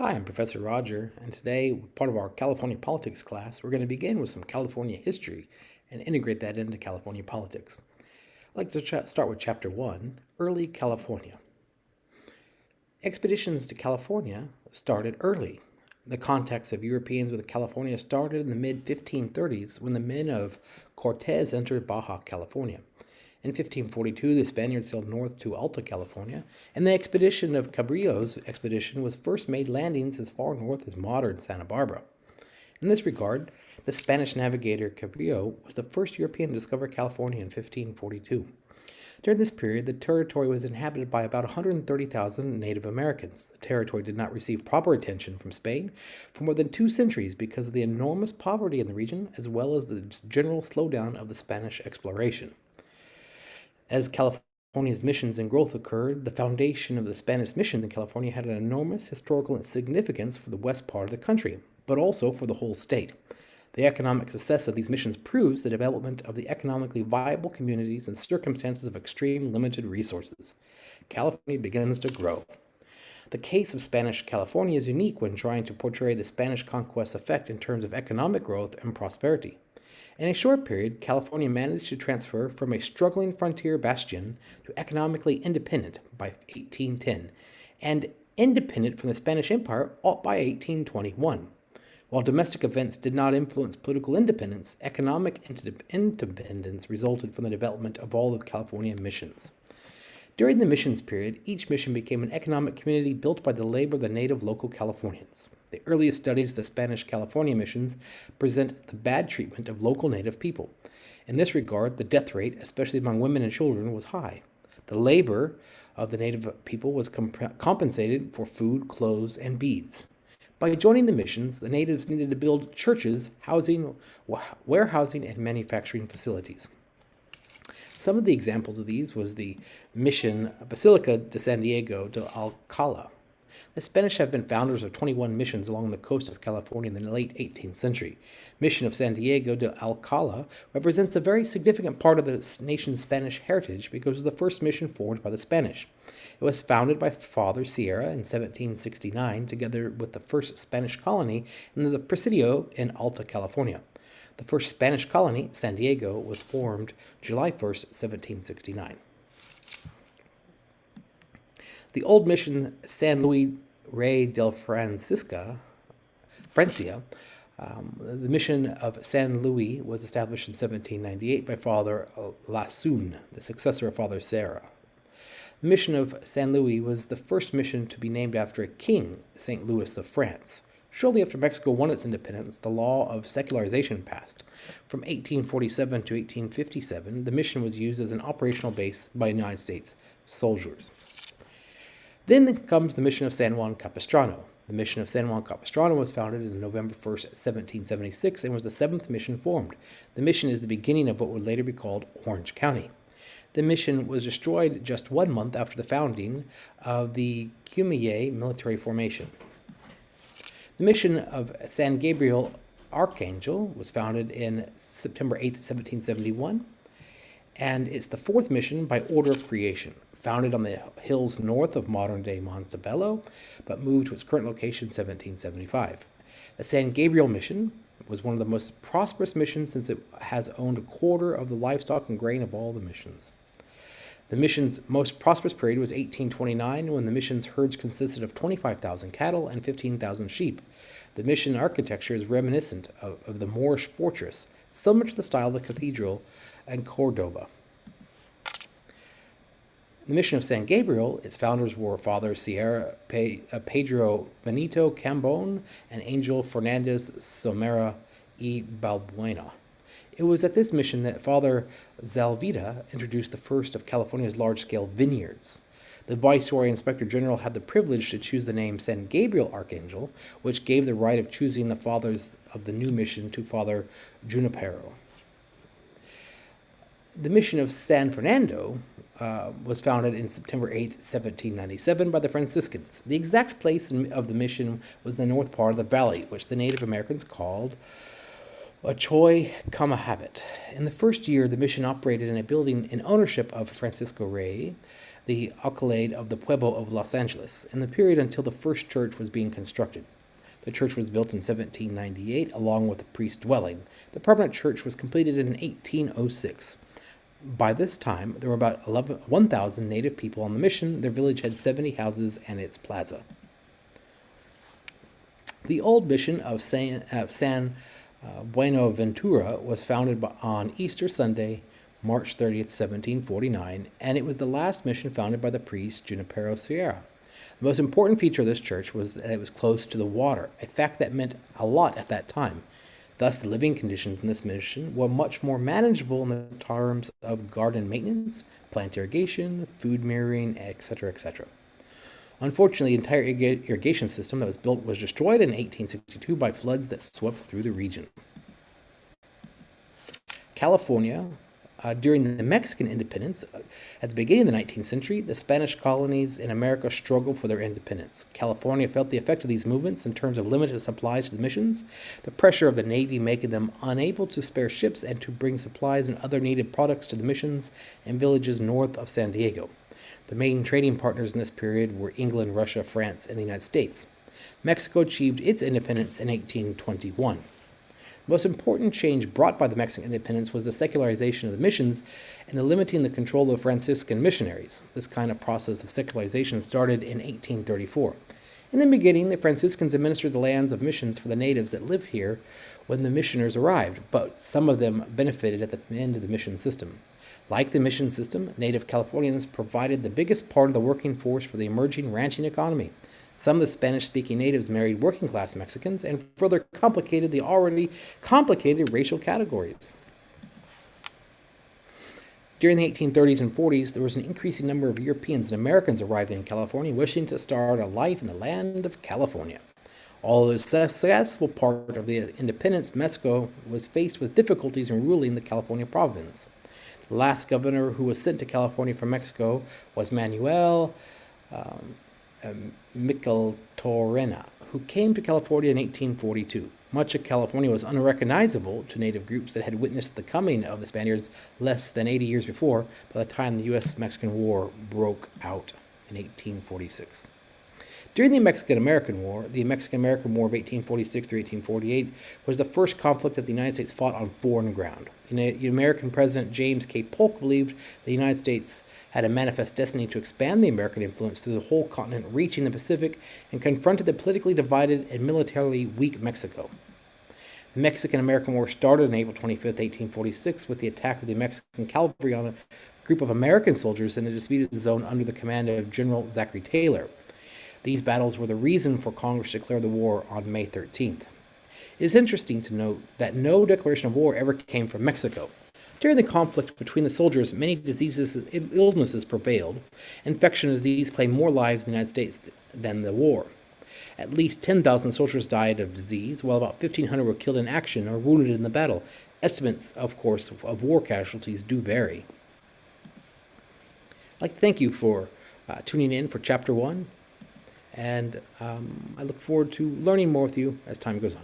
Hi, I'm Professor Roger, and today, part of our California politics class, we're going to begin with some California history and integrate that into California politics. I'd like to start with Chapter 1, Early California. Expeditions to California started early. The contacts of Europeans with California started in the mid-1530s when the men of Cortez entered Baja California. In 1542, the Spaniards sailed north to Alta California, and the expedition of Cabrillo's expedition was first made landings as far north as modern Santa Barbara. In this regard, the Spanish navigator Cabrillo was the first European to discover California in 1542. During this period, the territory was inhabited by about 130,000 Native Americans. The territory did not receive proper attention from Spain for more than 2 centuries because of the enormous poverty in the region, as well as the general slowdown of the Spanish exploration. As California's missions and growth occurred, the foundation of the Spanish missions in California had an enormous historical significance for the west part of the country, but also for the whole state. The economic success of these missions proves the development of the economically viable communities in circumstances of extreme limited resources. California begins to grow. The case of Spanish California is unique when trying to portray the Spanish conquest effect in terms of economic growth and prosperity. In a short period, California managed to transfer from a struggling frontier bastion to economically independent by 1810, and independent from the Spanish Empire by 1821. While domestic events did not influence political independence, economic independence resulted from the development of all of California missions. During the missions period, each mission became an economic community built by the labor of the native local Californians. The earliest studies of the Spanish California missions present the bad treatment of local native people. In this regard, the death rate, especially among women and children, was high. The labor of the native people was compensated for food, clothes, and beads. By joining the missions, the natives needed to build churches, housing, warehousing, and manufacturing facilities. Some of the examples of these was the mission Basilica de San Diego de Alcala. The Spanish have been founders of 21 missions along the coast of California in the late 18th century. Mission of San Diego de Alcala represents a very significant part of the nation's Spanish heritage because it was the first mission formed by the Spanish. It was founded by Father Sierra in 1769, together with the first Spanish colony in the Presidio in Alta California. The first Spanish colony, San Diego, was formed July 1st, 1769. The old mission San Luis Rey del Francia, the mission of San Luis was established in 1798 by Father Lasune, the successor of Father Serra. The mission of San Luis was the first mission to be named after a king, St. Louis of France. Shortly after Mexico won its independence, the law of secularization passed. From 1847 to 1857, the mission was used as an operational base by United States soldiers. Then comes the mission of San Juan Capistrano. The mission of San Juan Capistrano was founded on November 1st, 1776, and was the 7th mission formed. The mission is the beginning of what would later be called Orange County. The mission was destroyed just 1 month after the founding of the Cumille military formation. The mission of San Gabriel Archangel was founded in September 8th, 1771, and it's the 4th mission by order of creation. Founded on the hills north of modern-day Montebello, but moved to its current location in 1775. The San Gabriel mission was one of the most prosperous missions since it has owned a quarter of the livestock and grain of all the missions. The mission's most prosperous period was 1829, when the mission's herds consisted of 25,000 cattle and 15,000 sheep. The mission architecture is reminiscent of the Moorish fortress, similar to the style of the cathedral in Cordoba. The mission of San Gabriel, its founders were Father Sierra Pedro Benito Cambon and Angel Fernandez Somera y Balbuena. It was at this mission that Father Zalvita introduced the first of California's large-scale vineyards. The Viceroy Inspector General had the privilege to choose the name San Gabriel Archangel, which gave the right of choosing the fathers of the new mission to Father Junipero. The mission of San Fernando was founded in September 8, 1797 by the Franciscans. The exact place of the mission was the north part of the valley, which the Native Americans called Ochoy Camahabit. In the first year, the mission operated in a building in ownership of Francisco Rey. the alcalde of the Pueblo of Los Angeles, in the period until the first church was being constructed. The church was built in 1798 along with a priest dwelling. The permanent church was completed in 1806. By this time, there were about 1,000 native people on the mission. Their village had 70 houses and its plaza. The old mission of San Buenaventura was founded on Easter Sunday, March 30th, 1749, and it was the last mission founded by the priest Junipero Sierra. The most important feature of this church was that it was close to the water, a fact that meant a lot at that time. Thus, the living conditions in this mission were much more manageable in the terms of garden maintenance, plant irrigation, food mirroring, etc., etc. Unfortunately, the entire irrigation system that was built was destroyed in 1862 by floods that swept through the region. California, during the Mexican independence, at the beginning of the 19th century, the Spanish colonies in America struggled for their independence. California felt the effect of these movements in terms of limited supplies to the missions, the pressure of the Navy making them unable to spare ships and to bring supplies and other needed products to the missions and villages north of San Diego. The main trading partners in this period were England, Russia, France, and the United States. Mexico achieved its independence in 1821. The most important change brought by the Mexican independence was the secularization of the missions and the limiting the control of Franciscan missionaries. This kind of process of secularization started in 1834. In the beginning, the Franciscans administered the lands of missions for the natives that lived here when the missioners arrived, but some of them benefited at the end of the mission system. Like the mission system, Native Californians provided the biggest part of the working force for the emerging ranching economy. Some of the Spanish-speaking natives married working-class Mexicans and further complicated the already complicated racial categories. During the 1830s and 40s, there was an increasing number of Europeans and Americans arriving in California wishing to start a life in the land of California. Although the successful part of the independence, Mexico was faced with difficulties in ruling the California province. The last governor who was sent to California from Mexico was Manuel Micheltorena, who came to California in 1842. Much of California was unrecognizable to native groups that had witnessed the coming of the Spaniards less than 80 years before, by the time the U.S.-Mexican War broke out in 1846. During the Mexican-American War, the Mexican-American War of 1846 through 1848 was the first conflict that the United States fought on foreign ground. The American President James K. Polk believed the United States had a manifest destiny to expand the American influence through the whole continent, reaching the Pacific, and confronted the politically divided and militarily weak Mexico. The Mexican-American War started on April 25, 1846, with the attack of the Mexican cavalry on a group of American soldiers in a disputed zone under the command of General Zachary Taylor. These battles were the reason for Congress to declare the war on May 13th. It is interesting to note that no declaration of war ever came from Mexico. During the conflict between the soldiers, many diseases and illnesses prevailed. Infection disease claimed more lives in the United States than the war. At least 10,000 soldiers died of disease, while about 1,500 were killed in action or wounded in the battle. Estimates, of course, of war casualties do vary. I'd like to thank you for tuning in for Chapter 1. And I look forward to learning more with you as time goes on.